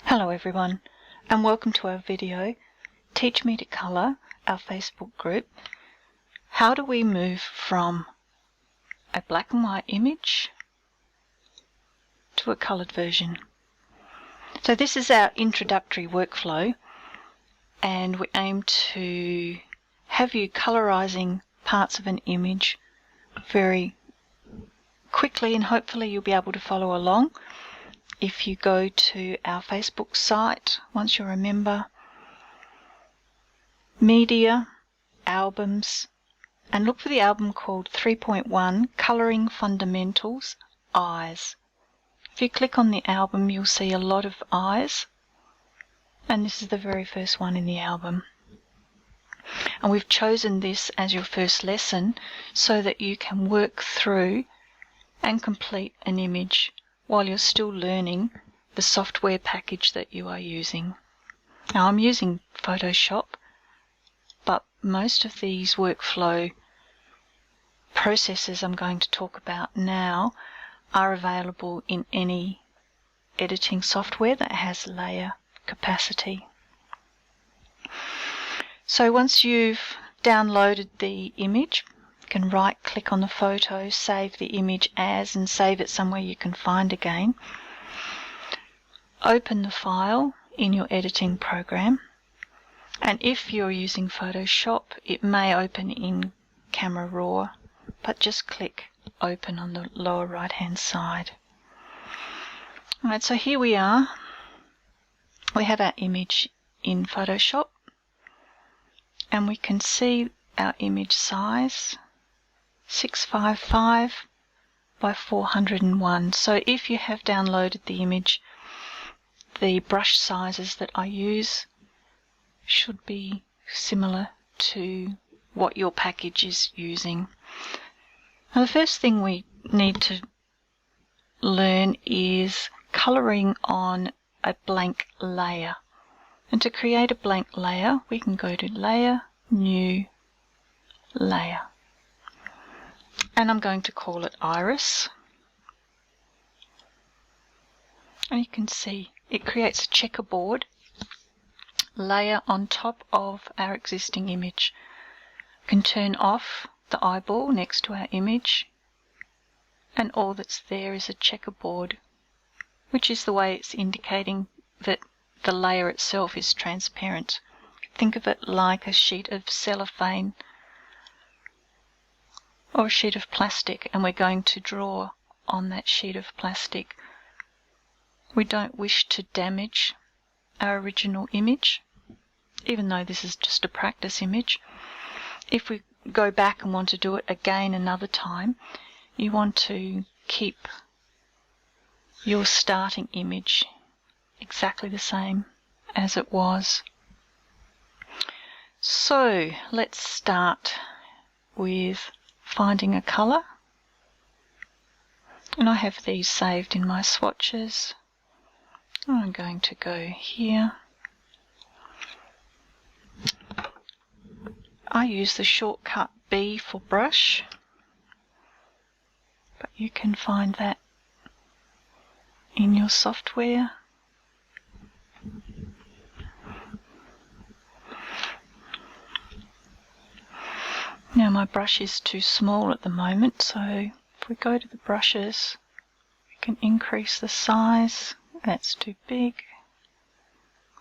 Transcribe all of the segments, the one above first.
Hello everyone, and welcome to our video, Teach Me to Colour, our Facebook group. How do we move from a black and white image to a coloured version? So this is our introductory workflow, and we aim to have you colorising parts of an image very quickly, and hopefully you'll be able to follow along. If you go to our Facebook site, once you're a member, Media, Albums, and look for the album called 3.1, Colouring Fundamentals, Eyes. If you click on the album, you'll see a lot of eyes, and this is the very first one in the album. And we've chosen this as your first lesson so that you can work through and complete an image while you're still learning the software package that you are using. Now I'm using Photoshop, but most of these workflow processes I'm going to talk about now are available in any editing software that has layer capacity. So once you've downloaded the image, you can right click on the photo, save the image as, and save it somewhere you can find again. Open the file in your editing program, and if you're using Photoshop, it may open in Camera Raw, but just click open on the lower right hand side. Alright, so here we are. We have our image in Photoshop, and we can see our image size 655 by 401. So if you have downloaded the image, the brush sizes that I use should be similar to what your package is using. Now, the first thing we need to learn is colouring on a blank layer. And to create a blank layer, we can go to Layer, New, Layer. And I'm going to call it Iris. And you can see it creates a checkerboard layer on top of our existing image. We can turn off the eyeball next to our image, and all that's there is a checkerboard, which is the way it's indicating that the layer itself is transparent. Think of it like a sheet of cellophane or a sheet of plastic, and we're going to draw on that sheet of plastic. We don't wish to damage our original image, even though this is just a practice image. If we go back and want to do it again another time, you want to keep your starting image exactly the same as it was. So let's start with finding a colour, and I have these saved in my swatches. I'm going to go here. I use the shortcut B for brush, but you can find that in your software. Now my brush is too small at the moment, so if we go to the brushes, we can increase the size. That's too big.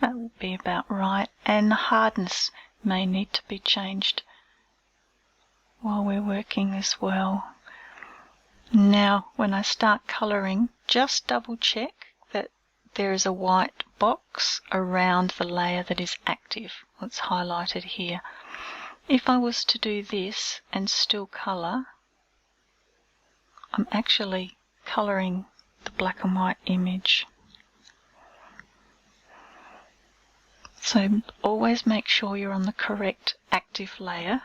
That will be about right, and the hardness may need to be changed while we're working as well. Now when I start colouring, just double check that there is a white box around the layer that is active. It's highlighted here. If I was to do this and still colour, I'm actually colouring the black and white image. So always make sure you're on the correct active layer.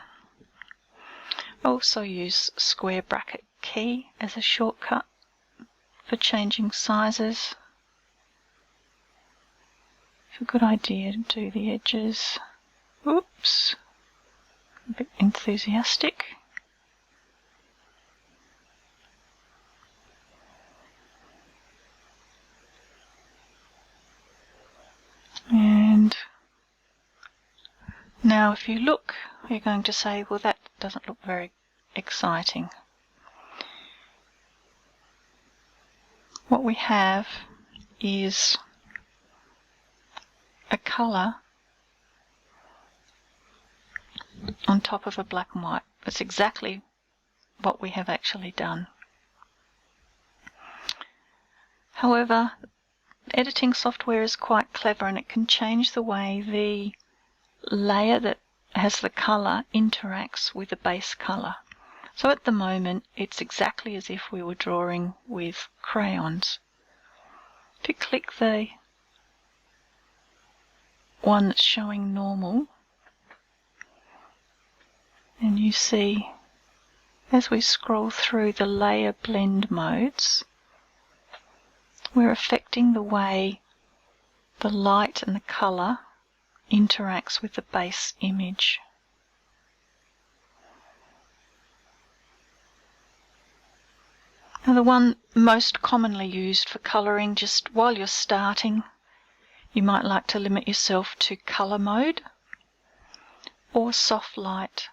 Also use square bracket key as a shortcut for changing sizes. It's a good idea to do the edges. Oops. A bit enthusiastic. Now if you look, you're going to say, well, that doesn't look very exciting. What we have is a colour on top of a black and white. That's exactly what we have actually done. However, editing software is quite clever, and it can change the way the layer that has the colour interacts with the base colour. So at the moment it's exactly as if we were drawing with crayons. If you click the one that's showing normal, and you see as we scroll through the layer blend modes, we're affecting the way the light and the colour interacts with the base image. Now the one most commonly used for colouring, just while you're starting, you might like to limit yourself to colour mode or soft light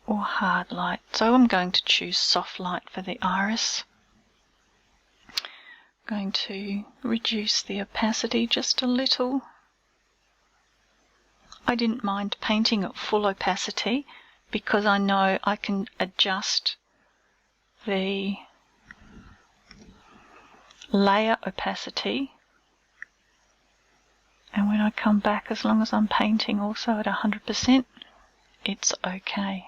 or hard light. So I'm going to choose soft light for the iris. I'm going to reduce the opacity just a little. I didn't mind painting at full opacity because I know I can adjust the layer opacity, and when I come back, as long as I'm painting also at 100%, it's okay.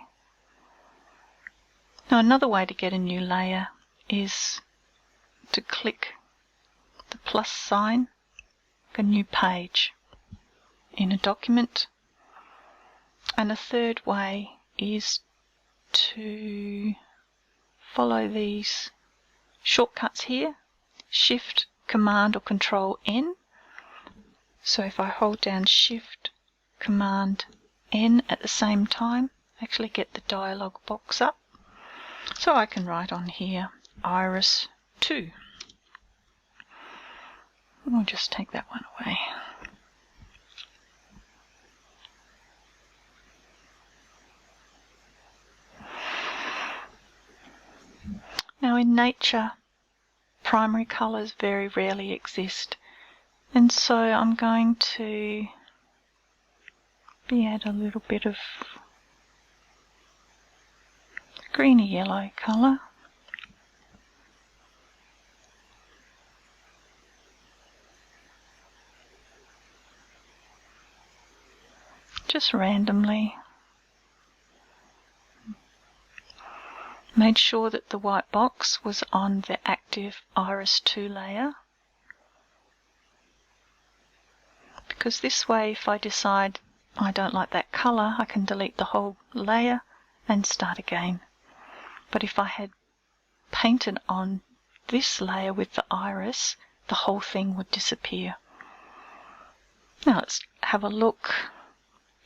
Now another way to get a new layer is to click the plus sign, a new page in a document. And a third way is to follow these shortcuts here, Shift, Command or Control N. So if I hold down Shift, Command N at the same time, actually get the dialog box up. So I can write on here Iris 2. We'll just take that one away. Now in nature, primary colours very rarely exist, and so I'm going to add a little bit of greeny yellow colour. Just randomly. Made sure that the white box was on the active Iris 2 layer, because this way if I decide I don't like that colour, I can delete the whole layer and start again. But if I had painted on this layer with the iris, the whole thing would disappear. Now let's have a look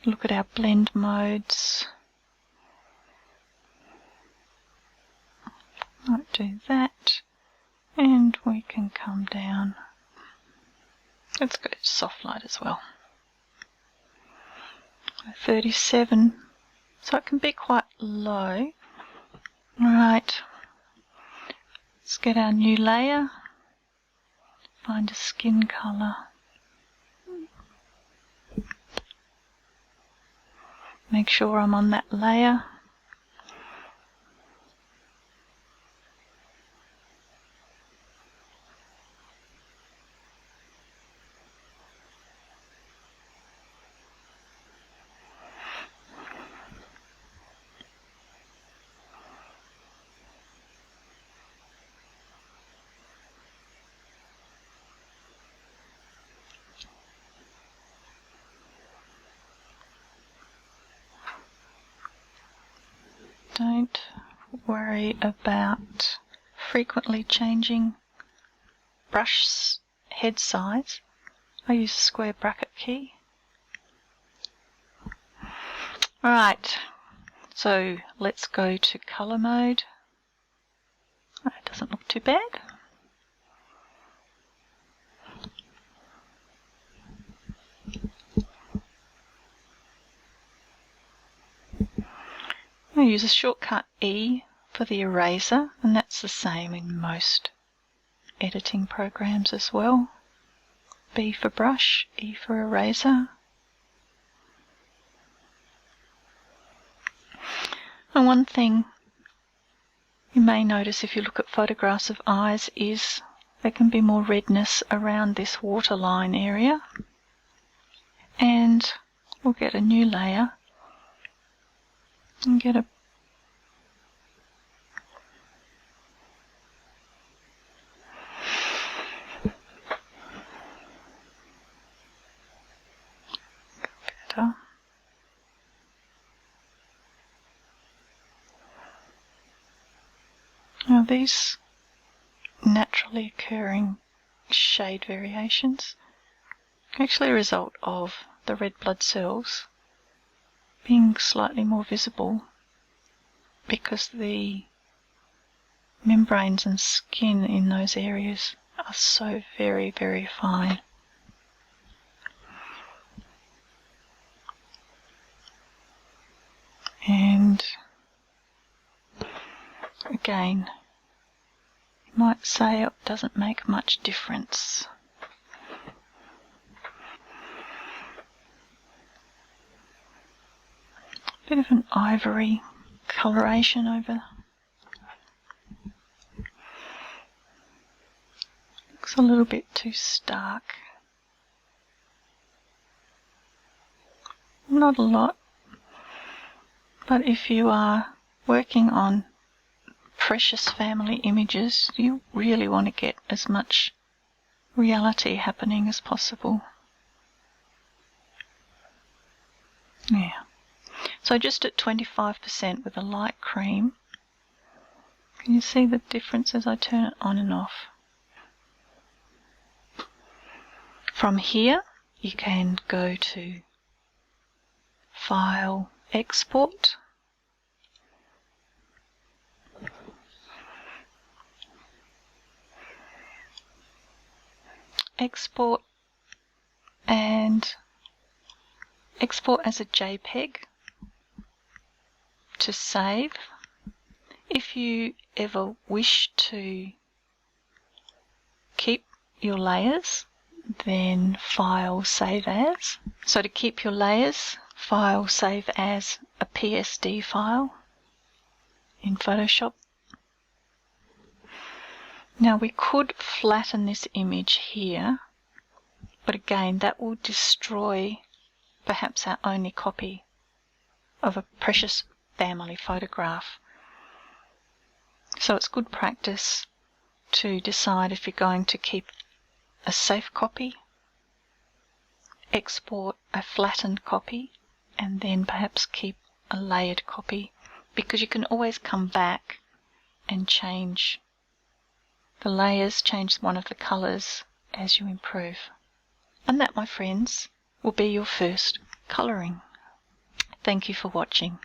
at our blend modes. Might do that, and we can come down. Let's go to soft light as well. 37, so it can be quite low. Right, let's get our new layer, find a skin colour. Make sure I'm on that layer. Don't worry about frequently changing brush head size. I use the square bracket key. Alright, so let's go to colour mode. It doesn't look too bad. going to use a shortcut E for the eraser, and that's the same in most editing programs as well. B for brush, E for eraser. And one thing you may notice if you look at photographs of eyes is there can be more redness around this waterline area. And we'll get a new layer and get a better. Now these naturally occurring shade variations are actually a result of the red blood cells being slightly more visible because the membranes and skin in those areas are so very, very fine. And again, you might say it doesn't make much difference. Bit of an ivory coloration over. Looks a little bit too stark. Not a lot, but if you are working on precious family images, you really want to get as much reality happening as possible. Yeah. So just at 25% with a light cream, can you see the difference as I turn it on and off? From here, you can go to File, Export. Export and export as a JPEG to save. If you ever wish to keep your layers, then File, Save As. So to keep your layers, File, Save As a PSD file in Photoshop. Now we could flatten this image here, but again that will destroy perhaps our only copy of a precious family photograph. So it's good practice to decide if you're going to keep a safe copy, export a flattened copy, and then perhaps keep a layered copy, because you can always come back and change the layers, change one of the colours as you improve. And that, my friends, will be your first colouring. Thank you for watching.